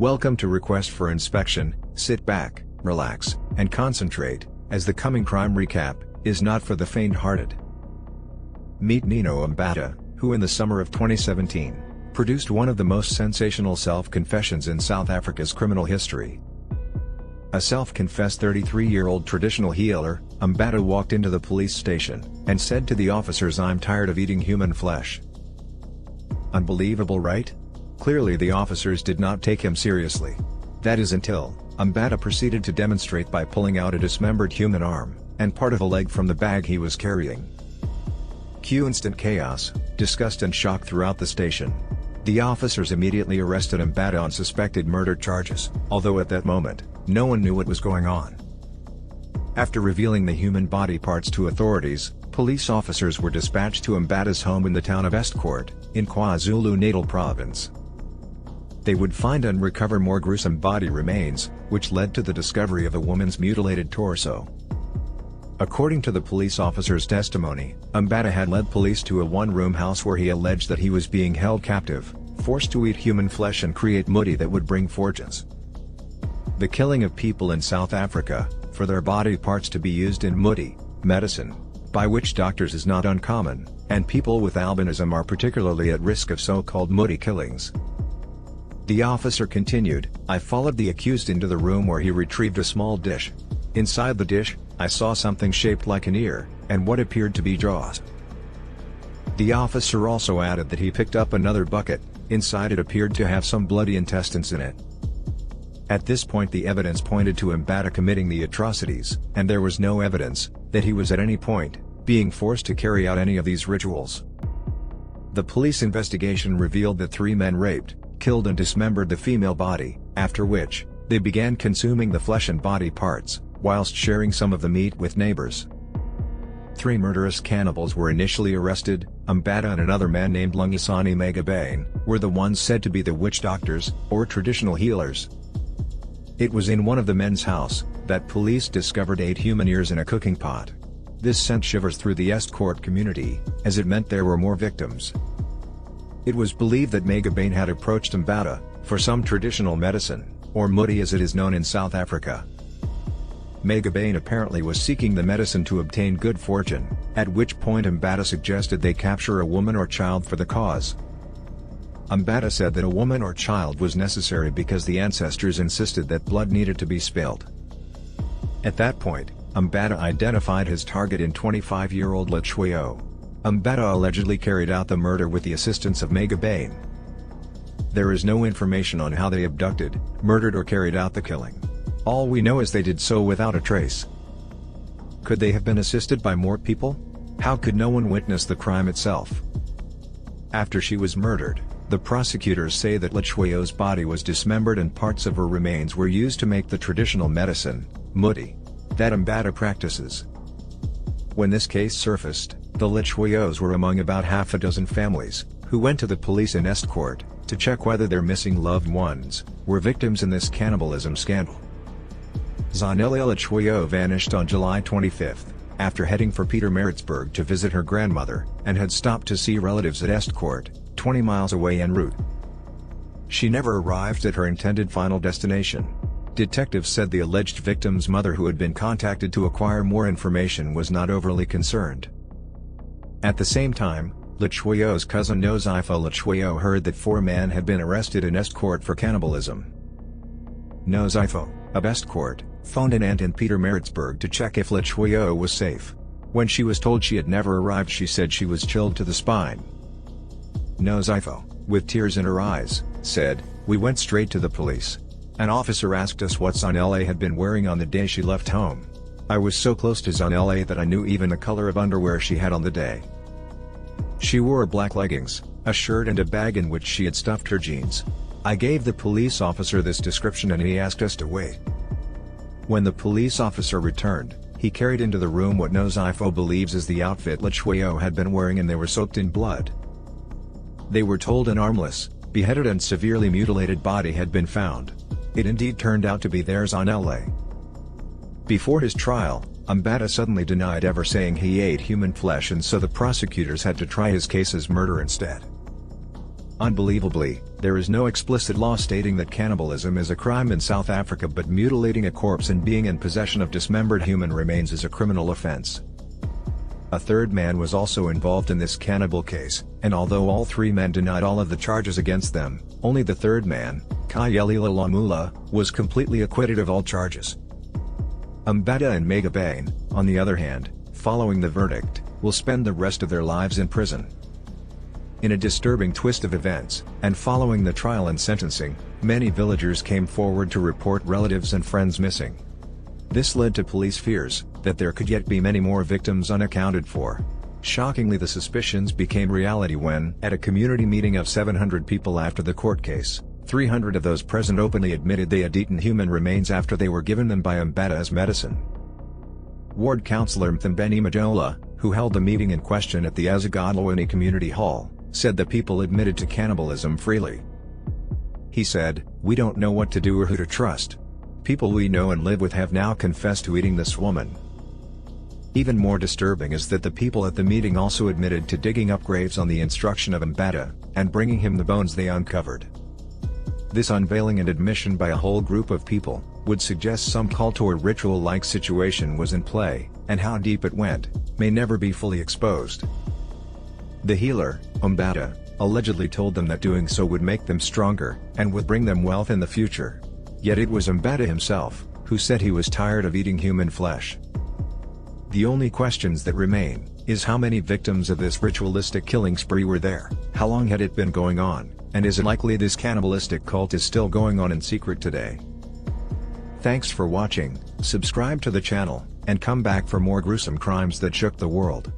Welcome to Request for Inspection. Sit back, relax, and concentrate, as the coming crime recap is not for the faint-hearted. Meet Nino Mbatha, who in the summer of 2017, produced one of the most sensational self-confessions in South Africa's criminal history. A self-confessed 33-year-old traditional healer, Mbatha walked into the police station and said to the officers, "I'm tired of eating human flesh." Unbelievable, right? Clearly the officers did not take him seriously. That is until Mbatha proceeded to demonstrate by pulling out a dismembered human arm and part of a leg from the bag he was carrying. Cue instant chaos, disgust and shock throughout the station. The officers immediately arrested Mbatha on suspected murder charges, although at that moment, no one knew what was going on. After revealing the human body parts to authorities, police officers were dispatched to Mbatha's home in the town of Estcourt, in KwaZulu-Natal province. They would find and recover more gruesome body remains, which led to the discovery of a woman's mutilated torso. According to the police officer's testimony, Mbatha had led police to a one-room house where he alleged that he was being held captive, forced to eat human flesh and create muti that would bring fortunes. The killing of people in South Africa, for their body parts to be used in muti, medicine, by witch doctors is not uncommon, and people with albinism are particularly at risk of so-called muti killings. The officer continued, "I followed the accused into the room where he retrieved a small dish. Inside the dish, I saw something shaped like an ear, and what appeared to be jaws." The officer also added that he picked up another bucket. Inside it appeared to have some bloody intestines in it. At this point the evidence pointed to Mbatha committing the atrocities, and there was no evidence that he was at any point being forced to carry out any of these rituals. The police investigation revealed that 3 men raped, killed and dismembered the female body, after which, they began consuming the flesh and body parts, whilst sharing some of the meat with neighbors. 3 murderous cannibals were initially arrested. Mbatha and another man named Nino Mbatha were the ones said to be the witch doctors, or traditional healers. It was in one of the men's house that police discovered 8 human ears in a cooking pot. This sent shivers through the Estcourt community, as it meant there were more victims. It was believed that Mbatha had approached Mbatha for some traditional medicine, or muti as it is known in South Africa. Mbatha apparently was seeking the medicine to obtain good fortune, at which point Mbatha suggested they capture a woman or child for the cause. Mbatha said that a woman or child was necessary because the ancestors insisted that blood needed to be spilled. At that point, Mbatha identified his target in 25-year-old Letshwayo. Mbatha allegedly carried out the murder with the assistance of Mbatha. There is no information on how they abducted, murdered or carried out the killing. All we know is they did so without a trace. Could they have been assisted by more people? How could no one witness the crime itself? After she was murdered, the prosecutors say that Letshwayo's body was dismembered and parts of her remains were used to make the traditional medicine, muti, that Mbatha practices. When this case surfaced, the Letshwayos were among about half a dozen families, who went to the police in Estcourt, to check whether their missing loved ones were victims in this cannibalism scandal. Zanele Letshwayo vanished on July 25, after heading for Pietermaritzburg to visit her grandmother, and had stopped to see relatives at Estcourt, 20 miles away en route. She never arrived at her intended final destination. Detectives said the alleged victim's mother, who had been contacted to acquire more information, was not overly concerned. At the same time, Letshwayo's cousin Nozifo Letshwayo heard that 4 men had been arrested in Estcourt for cannibalism. Nozifo, of Estcourt, phoned an aunt in Pietermaritzburg to check if Letshwayo was safe. When she was told she had never arrived, she said she was chilled to the spine. Nozifo, with tears in her eyes, said, "We went straight to the police. An officer asked us what Zanele had been wearing on the day she left home. I was so close to Zanele that I knew even the color of underwear she had on the day. She wore black leggings, a shirt and a bag in which she had stuffed her jeans. I gave the police officer this description and he asked us to wait." When the police officer returned, he carried into the room what Nozifo believes is the outfit Letshwayo had been wearing, and they were soaked in blood. They were told an armless, beheaded and severely mutilated body had been found. It indeed turned out to be their Zanele. Before his trial, Mbatha suddenly denied ever saying he ate human flesh, and so the prosecutors had to try his case as murder instead. Unbelievably, there is no explicit law stating that cannibalism is a crime in South Africa, but mutilating a corpse and being in possession of dismembered human remains is a criminal offense. A third man was also involved in this cannibal case, and although all three men denied all of the charges against them, only the third man, Kayelila Lamula, was completely acquitted of all charges. Mbatha and Megabane, on the other hand, following the verdict, will spend the rest of their lives in prison. In a disturbing twist of events, and following the trial and sentencing, many villagers came forward to report relatives and friends missing. This led to police fears that there could yet be many more victims unaccounted for. Shockingly, the suspicions became reality when, at a community meeting of 700 people after the court case, 300 of those present openly admitted they had eaten human remains after they were given them by Mbatha as medicine. Ward Councillor Mthembeni Majola, who held the meeting in question at the Azagadlawini Community Hall, said the people admitted to cannibalism freely. He said, "We don't know what to do or who to trust. People we know and live with have now confessed to eating this woman." Even more disturbing is that the people at the meeting also admitted to digging up graves on the instruction of Mbatha, and bringing him the bones they uncovered. This unveiling and admission by a whole group of people, would suggest some cult or ritual-like situation was in play, and how deep it went, may never be fully exposed. The healer, Mbatha, allegedly told them that doing so would make them stronger, and would bring them wealth in the future. Yet it was Mbatha himself, who said he was tired of eating human flesh. The only questions that remain, is how many victims of this ritualistic killing spree were there, how long had it been going on, and is it likely this cannibalistic cult is still going on in secret today? Thanks for watching, subscribe to the channel, and come back for more gruesome crimes that shook the world.